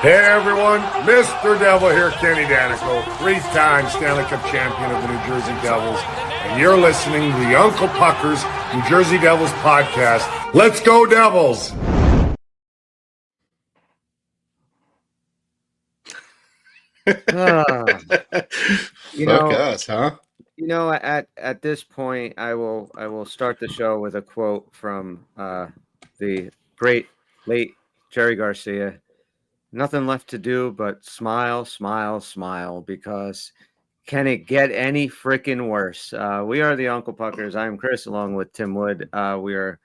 Hey everyone, Mr. Devil here, Kenny Danico, 3-time Stanley Cup champion of the New Jersey Devils, and you're listening to the Uncle Pucker's New Jersey Devils podcast. Let's go Devils! Fuck us, huh? You know, at this point, I will start the show with a quote from the great late Jerry Garcia. Nothing left to do but smile, smile, smile, because can it get any freaking worse? We are the Uncle Puckers. I'm Chris, along with Tim Wood. We are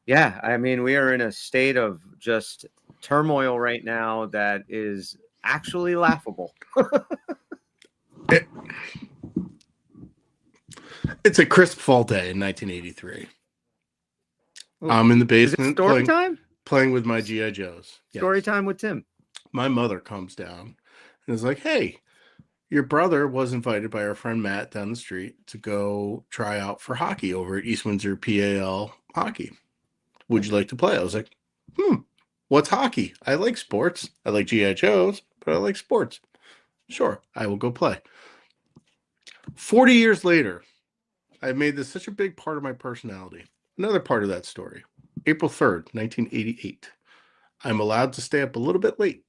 in a state of just turmoil right now that is actually laughable. It's a crisp fall day in 1983. I'm in the basement playing with my G.I. Joes. Story time with Tim. My mother comes down and is like, hey, your brother was invited by our friend Matt down the street to go try out for hockey over at East Windsor PAL hockey. Would you like to play? I was like, what's hockey? I like sports. I like G.I. Joes, but I like sports. Sure, I will go play. 40 years later, I've made this such a big part of my personality. Another part of that story. April 3rd, 1988. I'm allowed to stay up a little bit late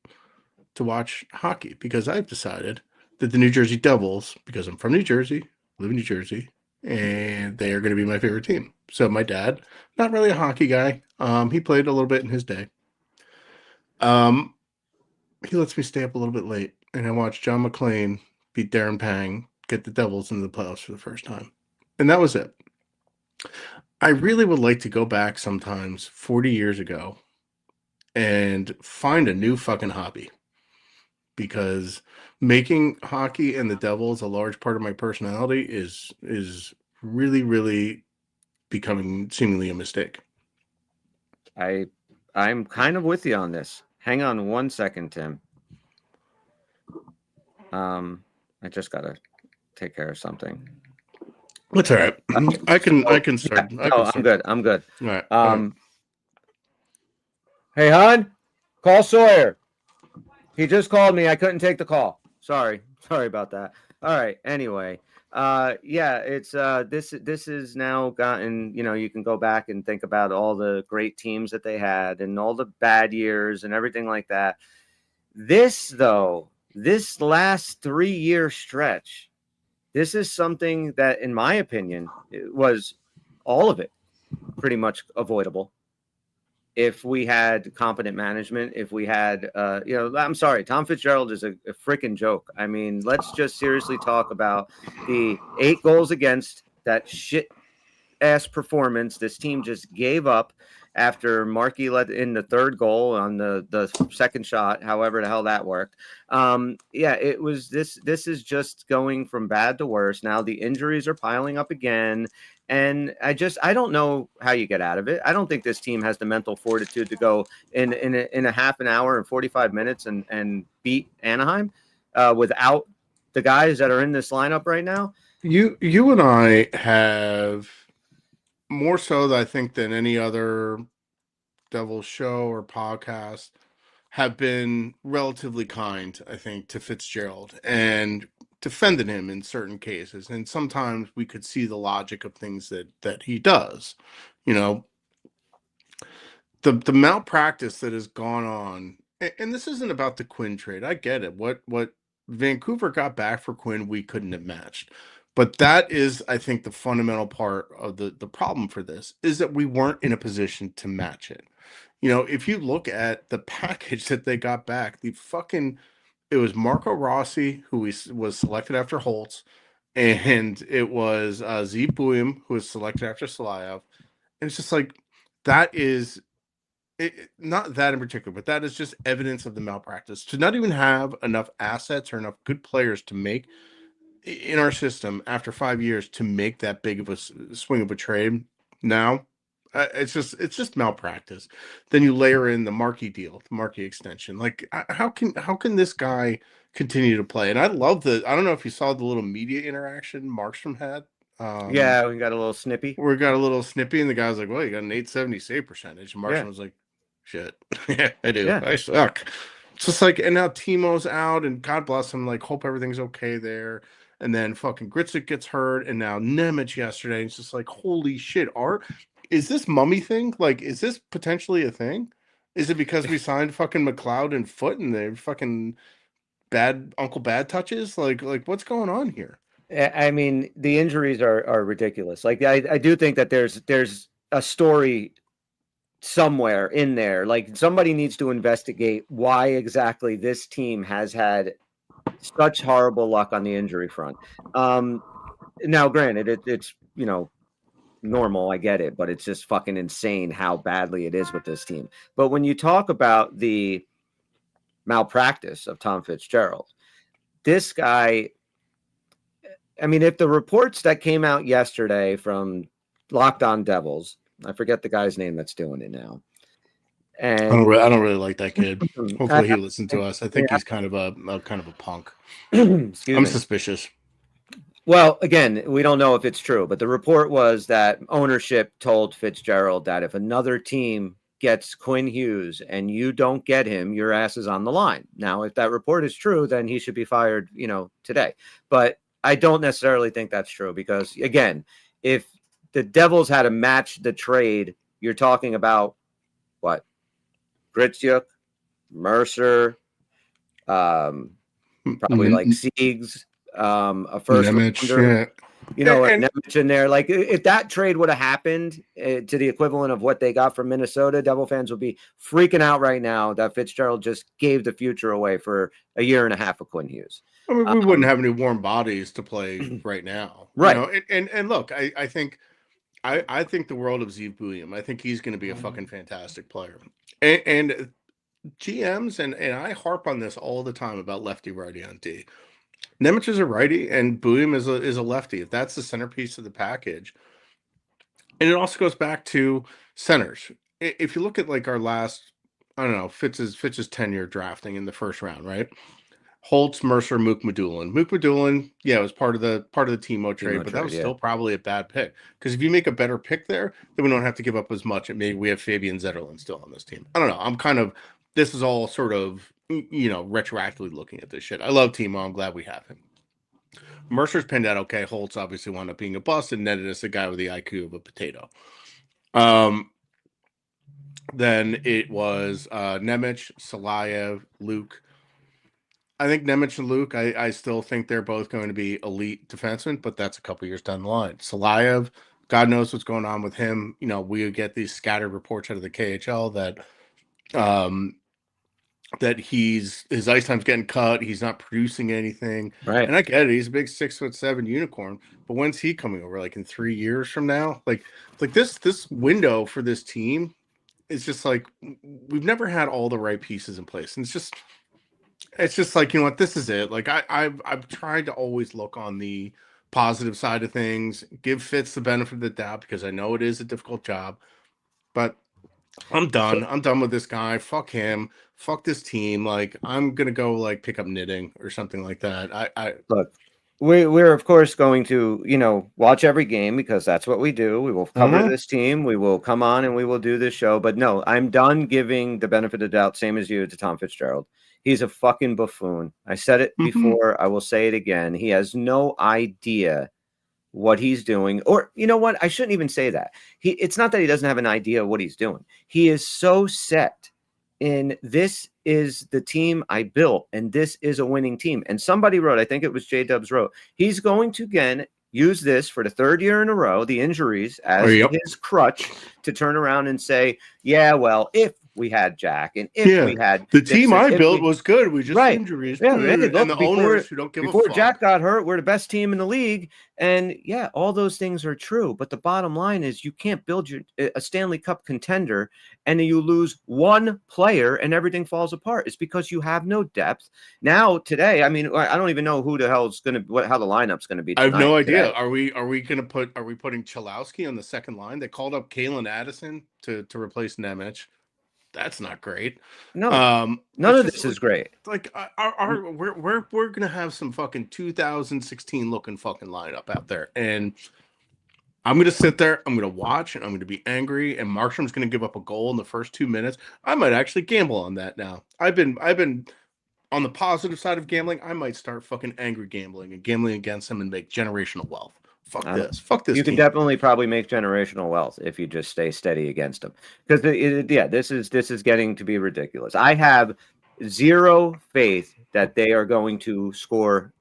to watch hockey because I've decided that the New Jersey Devils, because I'm from New Jersey, live in New Jersey, and they are going to be my favorite team. So my dad, not really a hockey guy. He played a little bit in his day. He lets me stay up a little bit late, and I watch John McClain beat Darren Pang, get the Devils into the playoffs for the first time. And that was it. I really would like to go back sometimes 40 years ago and find a new fucking hobby, because making hockey and the Devils a large part of my personality is really, really becoming seemingly a mistake. I'm kind of with you on this. Hang on one second, Tim. I just gotta take care of something. That's all right. I can start. I'm good. All right. Hey, hon, call Sawyer. He just called me. I couldn't take the call. Sorry about that. All right. Anyway, it's this is now gotten, you can go back and think about all the great teams that they had and all the bad years and everything like that. This last 3-year stretch, this is something that, in my opinion, was all of it pretty much avoidable if we had competent management, if we had, I'm sorry, Tom Fitzgerald is a freaking joke. I mean, let's just seriously talk about the 8 goals against, that shit ass performance. This team just gave up after Markey let in the 3rd goal on the second shot, however the hell that worked. It was this is just going from bad to worse. Now the injuries are piling up again. And I don't know how you get out of it. I don't think this team has the mental fortitude to go in a half an hour and 45 minutes and beat Anaheim without the guys that are in this lineup right now. You and I have, more so I think than any other Devils show or podcast, have been relatively kind, I think, to Fitzgerald and defended him in certain cases. And sometimes we could see the logic of things that he does. The malpractice that has gone on, and this isn't about the Quinn trade. I get it. What Vancouver got back for Quinn, we couldn't have matched. But that is, I think, the fundamental part of the problem for this, is that we weren't in a position to match it. If you look at the package that they got back, it was Marco Rossi, who was selected after Holtz, and it was Zeev Buim, who was selected after Salayev. And it's just like, that is not that in particular, but that is just evidence of the malpractice. To not even have enough assets or enough good players to make in our system after 5 years to make that big of a swing of a trade now, it's just malpractice. Then you layer in the Markey deal, the Markey extension. Like, how can this guy continue to play? And I love I don't know if you saw the little media interaction Markstrom had. We got a little snippy. We got a little snippy, and the guy's like, "Well, you got an .870 save percentage." And Markstrom was like, "Shit, yeah, I do. Yeah. I suck." It's just like, and now Timo's out, and God bless him. Like, hope everything's okay there. And then fucking Gritzik gets hurt, and now Nemec yesterday. It's just like, holy shit, is this mummy thing? Like, is this potentially a thing? Is it because we signed fucking McLeod and Foot and they're fucking bad Uncle Bad touches? Like what's going on here? I mean, the injuries are ridiculous. Like, I do think that there's a story somewhere in there. Like, somebody needs to investigate why exactly this team has had such horrible luck on the injury front. Now, granted, it's normal. I get it, but it's just fucking insane how badly it is with this team. But when you talk about the malpractice of Tom Fitzgerald, this guy, I mean, if the reports that came out yesterday from Locked On Devils, I forget the guy's name that's doing it now. And I don't really like that kid. Hopefully he listens to us. I think he's kind of a punk. I'm suspicious. Well, again, we don't know if it's true, but the report was that ownership told Fitzgerald that if another team gets Quinn Hughes and you don't get him, your ass is on the line. Now, if that report is true, then he should be fired, today. But I don't necessarily think that's true because, again, if the Devils had to match the trade, you're talking about what? Gritsuk, Mercer, probably like Siegs, a first rounder, Nemec in there. Like, if that trade would have happened to the equivalent of what they got from Minnesota, Devil fans would be freaking out right now that Fitzgerald just gave the future away for a year and a half of Quinn Hughes. I mean, we wouldn't have any warm bodies to play right now, right? And look, I think the world of Zeev Buium. I think he's going to be a fucking fantastic player. And GMs and I harp on this all the time about lefty righty on D. Nemec is a righty and Buium is a lefty. If that's the centerpiece of the package, and it also goes back to centers. If you look at like our last, I don't know, Fitz's tenure drafting in the first round, right? Holtz, Mercer, Mook Madulin. Mook Madulin, yeah, it was part of the Timo trade, but that was still probably a bad pick. Because if you make a better pick there, then we don't have to give up as much. And maybe we have Fabian Zetterlund still on this team. I don't know. This is all sort of, retroactively looking at this shit. I love Timo. I'm glad we have him. Mercer's pinned out okay. Holtz obviously wound up being a bust and netted us a guy with the IQ of a potato. Then it was Nemec, Salayev, Luke. I think Nemec and Luke, I still think they're both going to be elite defensemen, but that's a couple years down the line. Salayev, God knows what's going on with him. We get these scattered reports out of the KHL that his ice time's getting cut. He's not producing anything. Right. And I get it. He's a big 6'7" unicorn. But when's he coming over? Like in 3 years from now? Like this window for this team is just like we've never had all the right pieces in place. And it's just like, what, this is it. Like I've tried to always look on the positive side of things, give Fitz the benefit of the doubt because I know it is a difficult job. But I'm done. I'm done with this guy. Fuck him. Fuck this team. Like, I'm gonna go like pick up knitting or something like that. Look, we're of course going to watch every game because that's what we do. We will cover this team. We will come on and we will do this show. But no, I'm done giving the benefit of the doubt, same as you, to Tom Fitzgerald. He's a fucking buffoon. I said it before. I will say it again. He has no idea what he's doing. Or, you know what? I shouldn't even say that. It's not that he doesn't have an idea of what he's doing. He is so set in this is the team I built, and this is a winning team. And somebody wrote, I think it was J-Dubs wrote, he's going to again use this for the third year in a row, the injuries, as his crutch to turn around and say, yeah, well, if we had Jack and if we had the team I built was good. We just injuries. Yeah, and the owners who don't give a fuck. Before Jack got hurt, we're the best team in the league. And yeah, all those things are true. But the bottom line is you can't build a Stanley Cup contender and then you lose one player and everything falls apart. It's because you have no depth. Now, today, I mean, I don't even know who the hell is going to, how the lineup's going to be tonight. I have no idea. Are we putting Chalowski on the second line? They called up Kalen Addison to replace Nemec. That's not great. No, none of this is great. Like, we're gonna have some fucking 2016 looking fucking lineup out there, and I'm going to sit there, I'm going to watch, and I'm going to be angry, and Markstrom's going to give up a goal in the first 2 minutes. I might actually gamble on that now. I've been on the positive side of gambling. I might start fucking angry gambling and gambling against him and make generational wealth. Fuck this. Fuck this You team. could definitely probably make generational wealth if you just stay steady against them. Because this is getting to be ridiculous. I have zero faith that they are going to score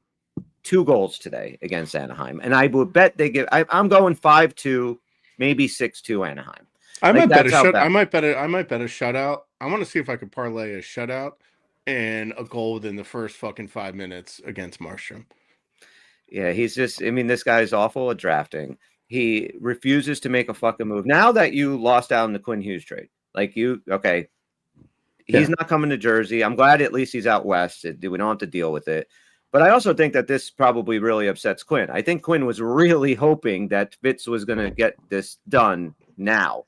2 goals today against Anaheim, and I would bet they give. I'm going 5-2, maybe 6-2 Anaheim. I might bet a shut. bad. I might bet a shutout. I want to see if I could parlay a shutout and a goal within the first fucking 5 minutes against Markstrom. Yeah, he's just. I mean, this guy's awful at drafting. He refuses to make a fucking move. Now that you lost out in the Quinn Hughes trade, okay, he's not coming to Jersey. I'm glad at least he's out west. We don't have to deal with it. But I also think that this probably really upsets Quinn. I think Quinn was really hoping that Fitz was going to get this done now.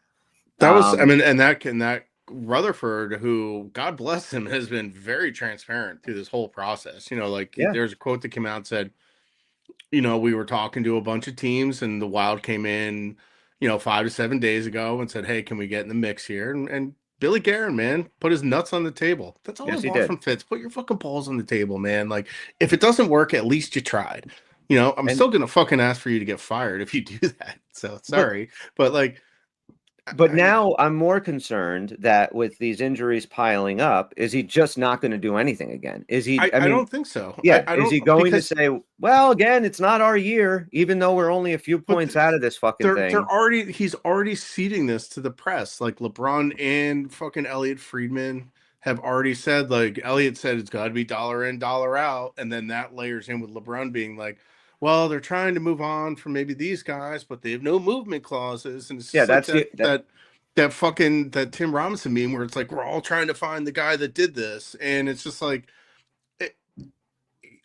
That was, and that Rutherford, who God bless him, has been very transparent through this whole process. There's a quote that came out and said, we were talking to a bunch of teams, and the Wild came in, 5 to 7 days ago and said, hey, can we get in the mix here? And Billy Guerin, man, put his nuts on the table. That's all I want from Fitz. Put your fucking balls on the table, man. Like, if it doesn't work, at least you tried. I'm still gonna fucking ask for you to get fired if you do that. So sorry, but now I'm more concerned that with these injuries piling up, is he just not going to do anything again? Is he? I don't think so. Yeah, is he going to say, well, again, it's not our year, even though we're only a few points out of this fucking thing? He's already seeding this to the press. Like, LeBron and fucking Elliot Friedman have already said, like, Elliot said it's got to be dollar in, dollar out. And then that layers in with LeBron being like, well, they're trying to move on from maybe these guys, but they have no movement clauses. And it's just that Tim Robinson meme where it's like, we're all trying to find the guy that did this. And it's just like,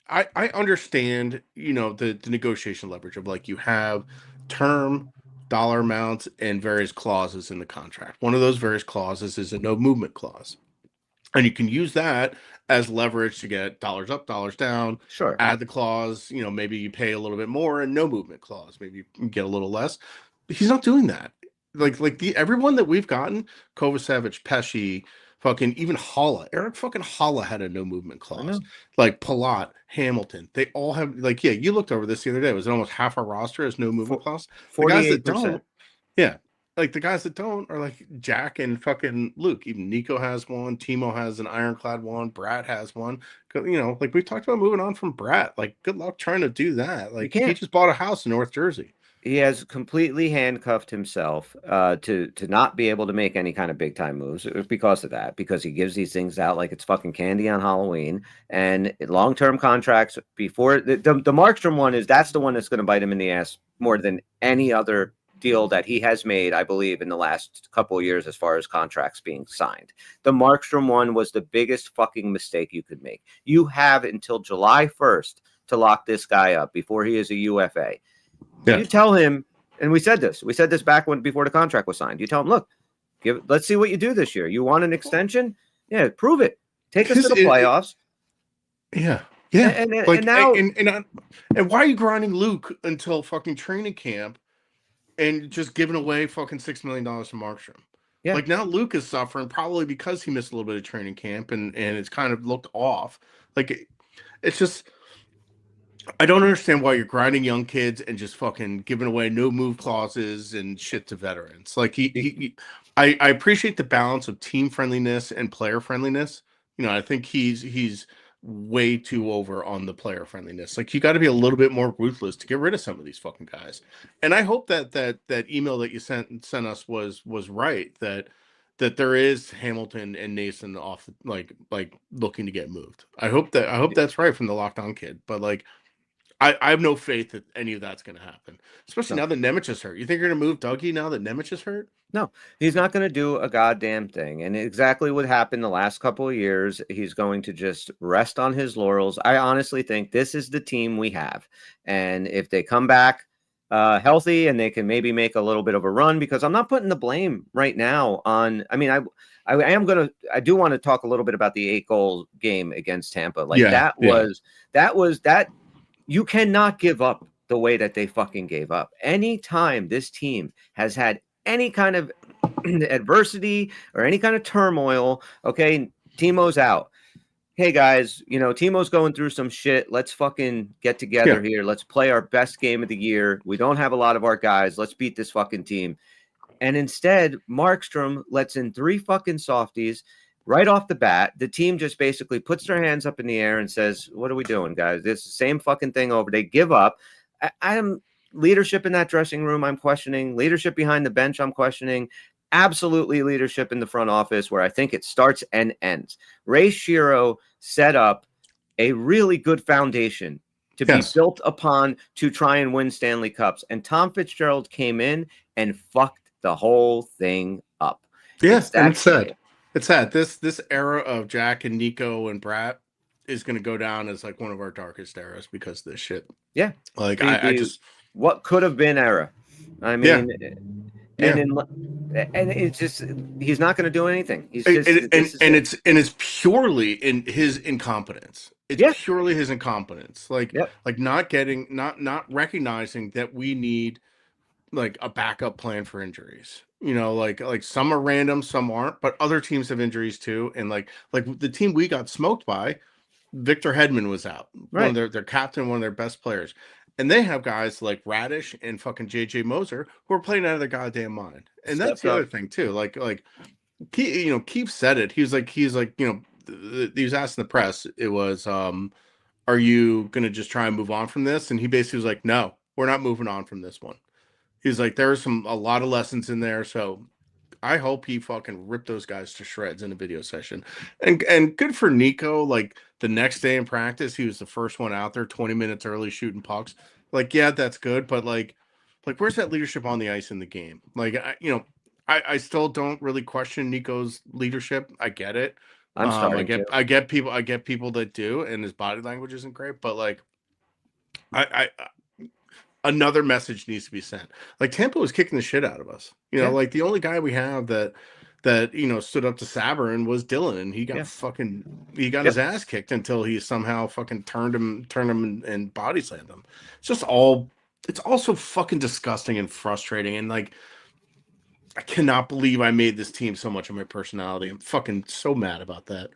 I understand, the negotiation leverage of, like, you have term, dollar amounts, and various clauses in the contract. One of those various clauses is a no movement clause. And you can use that as leverage to get dollars up, dollars down. Sure. Add the clause, maybe you pay a little bit more, and no movement clause. Maybe you get a little less. But he's not doing that. Everyone that we've gotten, Kovacevic, Pesci, fucking even Holla. Eric fucking Holla had a no movement clause. Like Palat, Hamilton, they all have, you looked over this the other day. Was it almost half our roster has no movement clause? 48%. The guys that don't, like the guys that don't are like Jack and fucking Luke. Even Nico has one. Timo has an ironclad one. Brat has one. Like we've talked about moving on from Brat. Like, good luck trying to do that. Like, he just bought a house in North Jersey. He has completely handcuffed himself to not be able to make any kind of big time moves because of that, because he gives these things out like it's fucking candy on Halloween. And long-term contracts before the Markstrom one that's the one that's going to bite him in the ass more than any other deal that he has made, I believe, in the last couple of years as far as contracts being signed. The Markstrom one was the biggest fucking mistake you could make. You have until July 1st to lock this guy up before he is a UFA. Yeah. You tell him, and we said this back before the contract was signed. You tell him, look, let's see what you do this year. You want an extension? Yeah, prove it. Take us to the playoffs. Yeah. And now, and why are you grinding Luke until fucking training camp and just giving away fucking $6 million to Markstrom? Yeah. Like, now Luke is suffering probably because he missed a little bit of training camp and it's kind of looked off. Like, it's just, I don't understand why you're grinding young kids and just fucking giving away no move clauses and shit to veterans. Like, I appreciate the balance of team friendliness and player friendliness. I think he's way too over on the player friendliness. Like, you got to be a little bit more ruthless to get rid of some of these fucking guys. And I hope that email that you sent us was right, that there is Hamilton and Nason off, like looking to get moved. I hope that's right from the Locked On kid. But, like, I have no faith that any of that's going to happen, especially now that Nemec is hurt. You think you're going to move Dougie now that Nemec is hurt? No, he's not going to do a goddamn thing. And exactly what happened the last couple of years, he's going to just rest on his laurels. I honestly think this is the team we have. And if they come back healthy and they can maybe make a little bit of a run, because I'm not putting the blame right now on, I mean, I do want to talk a little bit about the 8-goal game against Tampa. Like, that was, you cannot give up the way that they fucking gave up. Anytime this team has had any kind of adversity or any kind of turmoil, okay, Timo's out. Hey guys, Timo's going through some shit. Let's fucking get together here. Let's play our best game of the year. We don't have a lot of our guys. Let's beat this fucking team. And instead, Markstrom lets in 3 fucking softies right off the bat. The team just basically puts their hands up in the air and says, what are we doing, guys? This same fucking thing over. They give up. I'm leadership in that dressing room, I'm questioning. Leadership behind the bench, I'm questioning. Absolutely leadership in the front office, where I think it starts and ends. Ray Shero set up a really good foundation to be built upon to try and win Stanley Cups. And Tom Fitzgerald came in and fucked the whole thing up. Yes, and it's sad. It's sad. This era of Jack and Nico and Brat is going to go down as like one of our darkest eras because of this shit. Yeah. Like I just what could have been era. I mean, and it's just he's not going to do anything. He's just it's purely in his incompetence. It's purely his incompetence. Like not recognizing that we need like a backup plan for injuries. Like some are random, some aren't, but other teams have injuries too. And like the team we got smoked by, Victor Hedman was out. Right. One of their captain, one of their best players. And they have guys like Radish and fucking JJ Moser who are playing out of their goddamn mind. And that's the other thing too. Like Keith said it. He was asked in the press, it was, are you going to just try and move on from this? And he basically was like, no, we're not moving on from this one. He's like, there's a lot of lessons in there. So I hope he fucking ripped those guys to shreds in a video session. And good for Nico. Like the next day in practice, he was the first one out there 20 minutes early shooting pucks. Like, yeah, that's good. But like where's that leadership on the ice in the game? Like, I still don't really question Nico's leadership. I get it. I'm starting I get people that do, and his body language isn't great, but like another message needs to be sent. Like Tampa was kicking the shit out of us. Like the only guy we have that stood up to Sabrin was Dylan, and he got his ass kicked until he somehow fucking turned him and body slammed him. It's also fucking disgusting and frustrating, and like I cannot believe I made this team so much of my personality. I'm fucking so mad about that.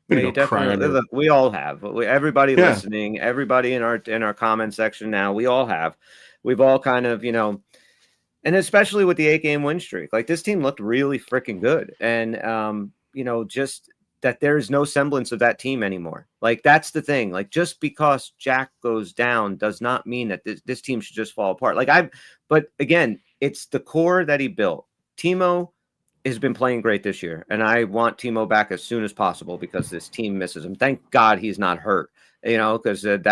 We all have. Everybody listening, everybody in our comment section now, we all have. We've all kind of, and especially with the 8-game win streak, like this team looked really freaking good. And, just that there's no semblance of that team anymore. Like that's the thing. Like just because Jack goes down does not mean that this team should just fall apart. But again, it's the core that he built. Timo has been playing great this year, and I want Timo back as soon as possible because this team misses him. Thank God he's not hurt, because I'm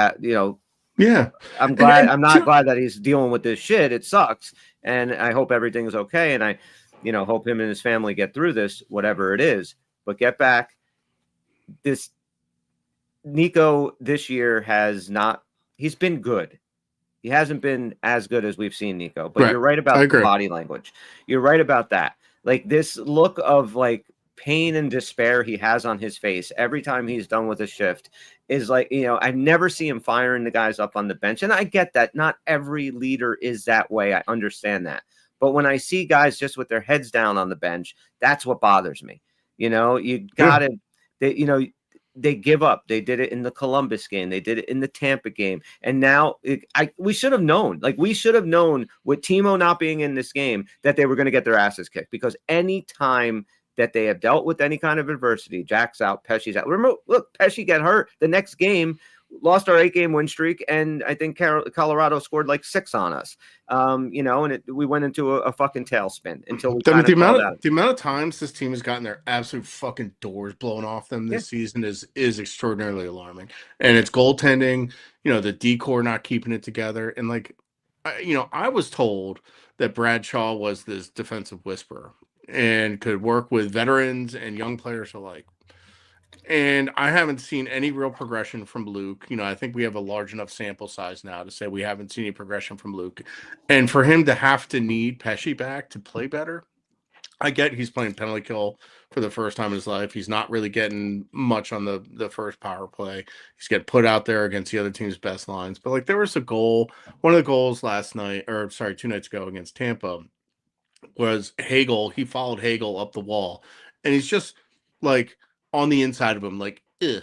glad. I'm not glad that he's dealing with this shit. It sucks, and I hope everything's okay, and I, hope him and his family get through this, whatever it is. But get back. This Nico this year he's been good. He hasn't been as good as we've seen Nico, but You're right about the body language. You're right about that. Like this look of like pain and despair he has on his face every time he's done with a shift is like, I never see him firing the guys up on the bench. And I get that not every leader is that way. I understand that. But when I see guys just with their heads down on the bench, that's what bothers me. You gotta, they give up. They did it in the Columbus game. They did it in the Tampa game. And now we should have known. Like we should have known with Timo not being in this game that they were going to get their asses kicked because any time that they have dealt with any kind of adversity, Jack's out, Pesci's out. Remember, look, Pesci got hurt the next game, lost our 8-game win streak, and I think Colorado scored like 6 on us. And we went into a fucking tailspin until we the amount of times this team has gotten their absolute fucking doors blown off them this season is extraordinarily alarming. And it's goaltending, the decor not keeping it together, and like, I was told that Bradshaw was this defensive whisperer and could work with veterans and young players alike. And I haven't seen any real progression from Luke. I think we have a large enough sample size now to say we haven't seen any progression from Luke. And for him to have to need Pesci back to play better, I get he's playing penalty kill for the first time in his life. He's not really getting much on the first power play. He's getting put out there against the other team's best lines. But like there was a goal, one of the goals last night, or sorry, 2 nights ago against Tampa was Hagel. He followed Hagel up the wall, and he's just like on the inside of him, like, ugh,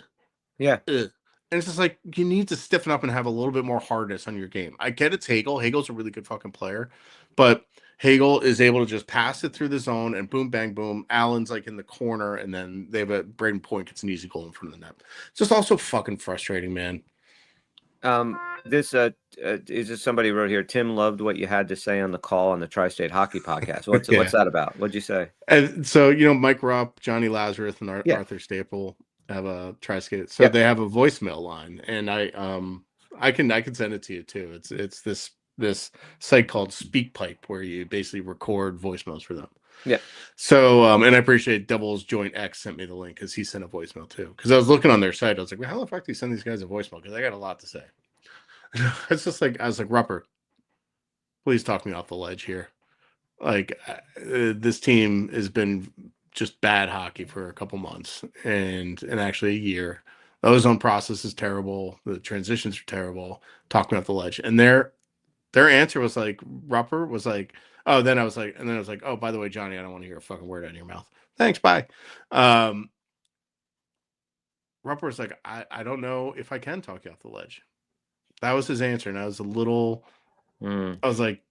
Yeah. ugh. And it's just like you need to stiffen up and have a little bit more hardness on your game. I get it's Hagel. Hagel's a really good fucking player, but Hagel is able to just pass it through the zone and boom, bang, boom. Allen's like in the corner, and then they have a Braden Point gets an easy goal in front of the net. It's just also fucking frustrating, man. This is just somebody wrote here. Tim loved what you had to say on the call on the Tri-State Hockey Podcast. What's that about? What'd you say? And so Mike Rupp, Johnny Lazarus, and Arthur Staple have a Tri-State. So they have a voicemail line, and I can send it to you too. It's this site called SpeakPipe where you basically record voicemails for them. Yeah. So and I appreciate Devil's Joint X sent me the link because he sent a voicemail too. Because I was looking on their site, I was like, well, how the fuck do you send these guys a voicemail? Because I got a lot to say. It's just like I was like, Rupper, please talk me off the ledge here. Like this team has been just bad hockey for a couple months and actually a year. The ozone process is terrible. The transitions are terrible. Talk me off the ledge. And their answer was like, Rupper was like, oh, then I was like, oh, by the way, Johnny, I don't want to hear a fucking word out of your mouth. Thanks, bye. Rupper was like, I don't know if I can talk you off the ledge. That was his answer, and I was a little. I was like,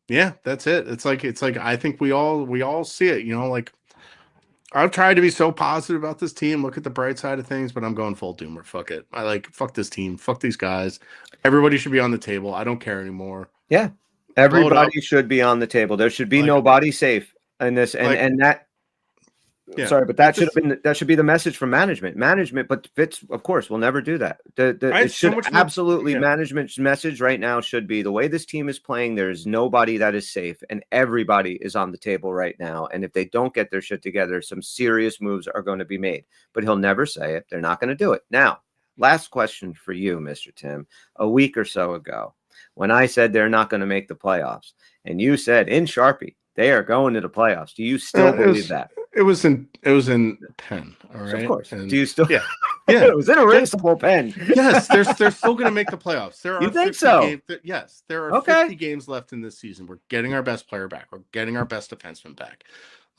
yeah, that's it. It's like I think we all see it. Like I've tried to be so positive about this team, look at the bright side of things, but I'm going full doomer. Fuck it. Fuck this team. Fuck these guys. Everybody should be on the table. I don't care anymore. Yeah. Everybody should be on the table. There should be nobody safe in this. And that. Yeah, sorry, but that should be the message from management. But Fitz, of course, will never do that. It should absolutely management's message right now should be the way this team is playing. There's nobody that is safe, and everybody is on the table right now. And if they don't get their shit together, some serious moves are going to be made. But he'll never say it. They're not going to do it. Now, last question for you, Mr. Tim. A week or so ago, when I said they're not going to make the playoffs, and you said in Sharpie they are going to the playoffs. Do you still believe that? It was in pen. All right. So of course. And do you still? Yeah. It was in a erasable pen. Yes, they're still going to make the playoffs. There are. You think so? Yes, there are 50 games left in this season. We're getting our best player back. We're getting our best defenseman back.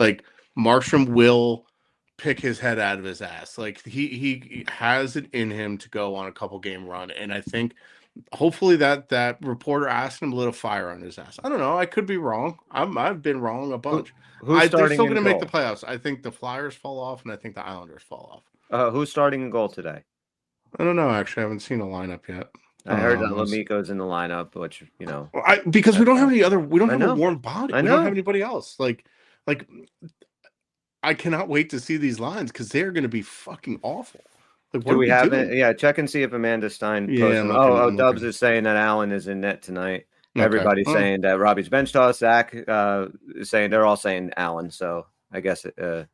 Like Markstrom will pick his head out of his ass. Like he has it in him to go on a couple game run, and I think. Hopefully that reporter asked him a little fire on his ass. I don't know. I could be wrong. I've been wrong a bunch. They're still going to make the playoffs. I think the Flyers fall off, and I think the Islanders fall off. Who's starting in goal today? I don't know. Actually, I haven't seen a lineup yet. I heard that Lamico's in the lineup, which because we don't have any other. We don't have a warm body. We don't have anybody else. Like I cannot wait to see these lines because they are going to be fucking awful. Do we have it? Yeah, check and see if Amanda Stein posts. Dubs is saying that Allen is in net tonight. Okay. Everybody's saying that Robbie's bench toss. Zach is saying they're all saying Allen. So I guess no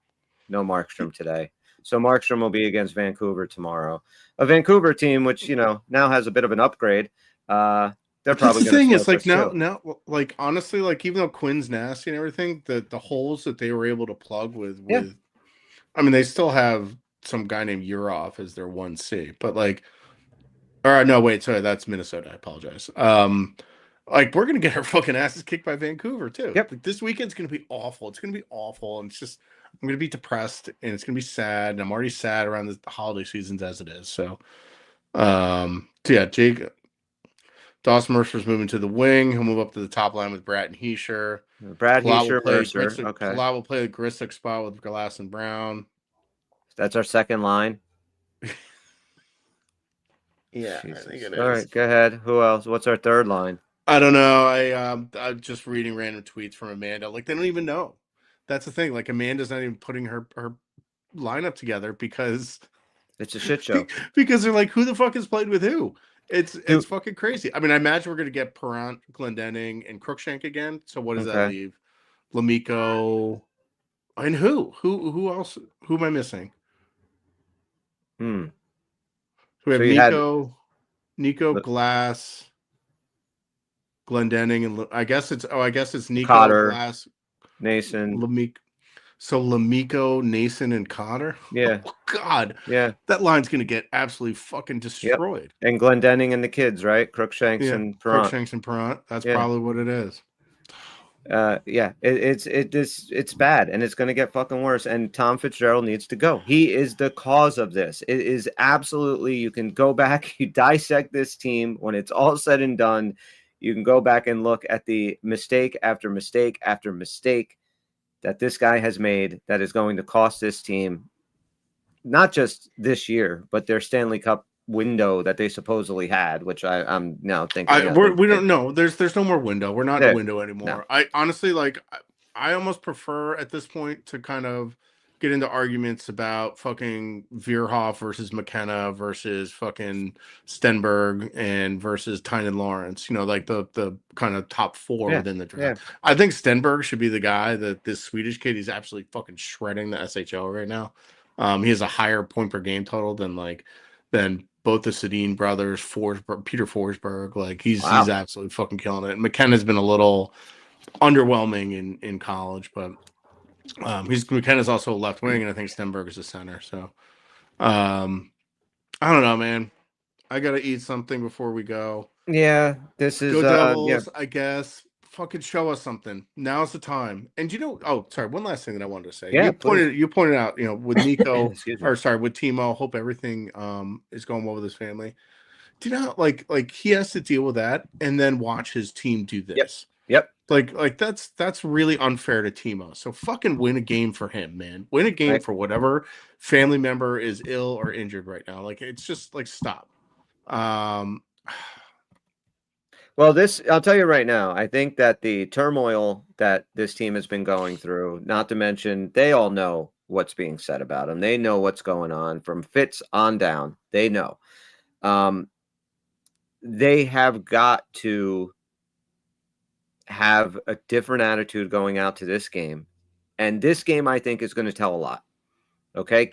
Markstrom today. So Markstrom will be against Vancouver tomorrow. A Vancouver team, which now has a bit of an upgrade. They're probably the thing is like now, like honestly, like even though Quinn's nasty and everything, the holes that they were able to plug with, I mean, they still have. Some guy named Urov as their 1C, but sorry, that's Minnesota. I apologize. We're gonna get our fucking asses kicked by Vancouver too. Yep. Like, this weekend's gonna be awful. It's gonna be awful, and it's just I'm gonna be depressed, and it's gonna be sad. And I'm already sad around the holiday seasons as it is. So, Jake Dawson Mercer's moving to the wing. He'll move up to the top line with Brad and Heischer. Mercer. Okay. Palau will play the Grissick spot with Glass and Brown. That's our second line. Yeah, Jesus. I think it is. All right, go ahead. Who else? What's our third line? I don't know. I'm just reading random tweets from Amanda. Like they don't even know. That's the thing. Like Amanda's not even putting her lineup together because it's a shit show. Because they're like, who the fuck has played with who? It's fucking crazy. I mean, I imagine we're gonna get Perrant, Glendening, and Crookshank again. So what does that leave? Lamico. And who? Who else? Who am I missing? So we have Nico Glass, Glendening, and I guess it's Nico Cotter. Glass, Nason. Lamico, Nason, and Connor. Yeah. Oh, God. Yeah. That line's gonna get absolutely fucking destroyed. And Glendenning and the kids, right? Crookshanks Yeah, and Perrant. Crookshanks and Perrant. That's probably what it is. It's bad, and it's going to get fucking worse. And Tom Fitzgerald needs to go. He is the cause of this. It is absolutely. You can go back, you dissect this team when it's all said and done. You can go back and look at the mistake after mistake after mistake that this guy has made that is going to cost this team not just this year, but their Stanley Cup window that they supposedly had, which I'm now thinking we don't know. There's no more window. We're not in a window anymore. No. I honestly I almost prefer at this point to kind of get into arguments about fucking Veerhoff versus McKenna versus fucking Stenberg and versus Tynan Lawrence. Like the kind of top four within the draft. Yeah. I think Stenberg should be the guy that this Swedish kid, he's absolutely fucking shredding the SHL right now. He has a higher point per game total than both the Sedin brothers, Peter Forsberg. Like he's absolutely fucking killing it. McKenna's been a little underwhelming in college, but McKenna's also a left wing, and I think Stenberg is a center. So I don't know, man. I gotta eat something before we go. Yeah, this is Go Devils, I guess. Fucking show us something. Now's the time. And one last thing that I wanted to say. Yeah, you pointed out, with Nico with Timo, hope everything is going well with his family. Do you know how, he has to deal with that and then watch his team do this? Yep. Like that's really unfair to Timo. So fucking win a game for him, man. Win a game for whatever family member is ill or injured right now. It's just stop. Well, I'll tell you right now, I think that the turmoil that this team has been going through, not to mention they all know what's being said about them. They know what's going on from Fitz on down. They know. They have got to have a different attitude going out to this game. And this game, I think, is going to tell a lot. Okay.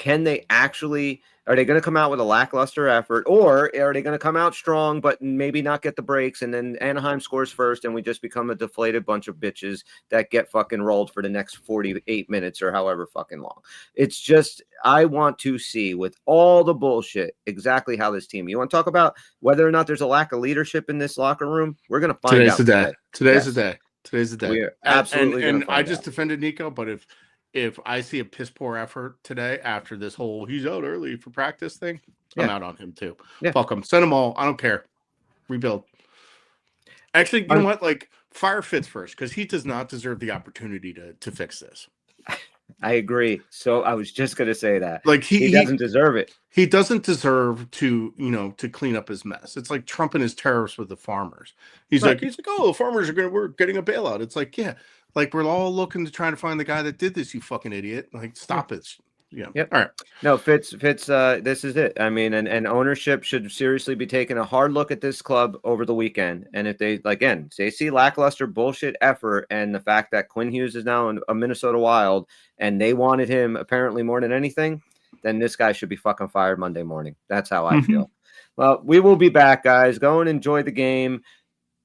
Are they going to come out with a lackluster effort, or are they going to come out strong, but maybe not get the breaks? And then Anaheim scores first and we just become a deflated bunch of bitches that get fucking rolled for the next 48 minutes or however fucking long. It's just, I want to see with all the bullshit, exactly how this team, you want to talk about whether or not there's a lack of leadership in this locker room? We're going to find out. Today's the day. Today's the day. We are absolutely. And I just defended Nico, but if I see a piss poor effort today after this whole he's out early for practice thing, I'm out on him too. Yeah. Fuck him. Send them all. I don't care. Rebuild. Actually, you know what? Fire Fitz first, because he does not deserve the opportunity to fix this. I agree. So I was just going to say that. He doesn't deserve it. He doesn't deserve to clean up his mess. It's like Trump and his tariffs with the farmers. He's like, oh, the farmers we're getting a bailout. It's like, yeah. We're all looking to try to find the guy that did this, you fucking idiot. Stop it. Yeah. Yep. All right. No, Fitz, this is it. I mean, and ownership should seriously be taking a hard look at this club over the weekend. And if they see lackluster bullshit effort and the fact that Quinn Hughes is now a Minnesota Wild and they wanted him apparently more than anything, then this guy should be fucking fired Monday morning. That's how I feel. Well, we will be back, guys. Go and enjoy the game.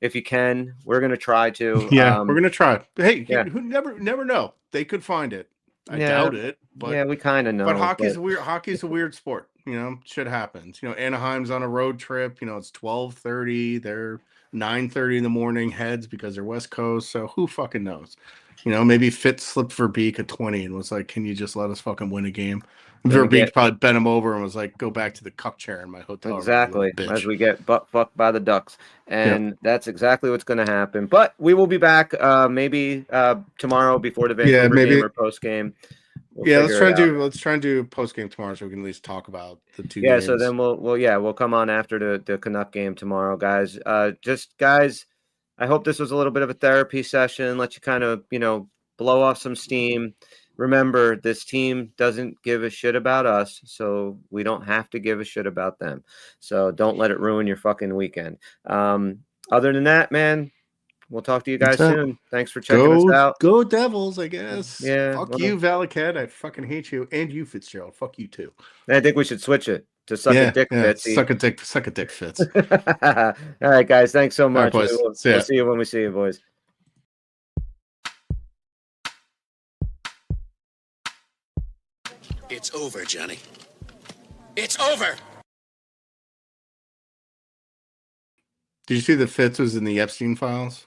If you can, we're going to try to. Yeah, we're going to try. Hey, who never know. They could find it. I doubt it. But we kind of know. But hockey's a weird sport. Shit happens. Anaheim's on a road trip. It's 12:30. They're 9:30 in the morning heads because they're West Coast. So who fucking knows? Maybe Fitz slipped Verbeek at 20 and was like, "Can you just let us fucking win a game?" Verbeek probably bent him over and was like, "Go back to the cup chair in my hotel." Exactly. As we get butt fucked by the Ducks. And that's exactly what's going to happen. But we will be back maybe tomorrow before the Vancouver game or post game. Let's try and do post game tomorrow so we can at least talk about the two games. Yeah, so then we'll come on after the Canuck game tomorrow, guys. Guys, I hope this was a little bit of a therapy session. Let you kind of, blow off some steam. Remember, this team doesn't give a shit about us, so we don't have to give a shit about them. So don't let it ruin your fucking weekend. Other than that, man, we'll talk to you guys soon. Thanks for checking us out. Go Devils, I guess. Yeah. Fuck you, Valaket. I fucking hate you. And you, Fitzgerald. Fuck you, too. I think we should switch it to suck a dick, Fitz. Suck a dick, Fitz. All right, guys. Thanks so much. All right, boys. We'll see you when we see you, boys. It's over, Johnny. It's over! Did you see that Fitz was in the Epstein files?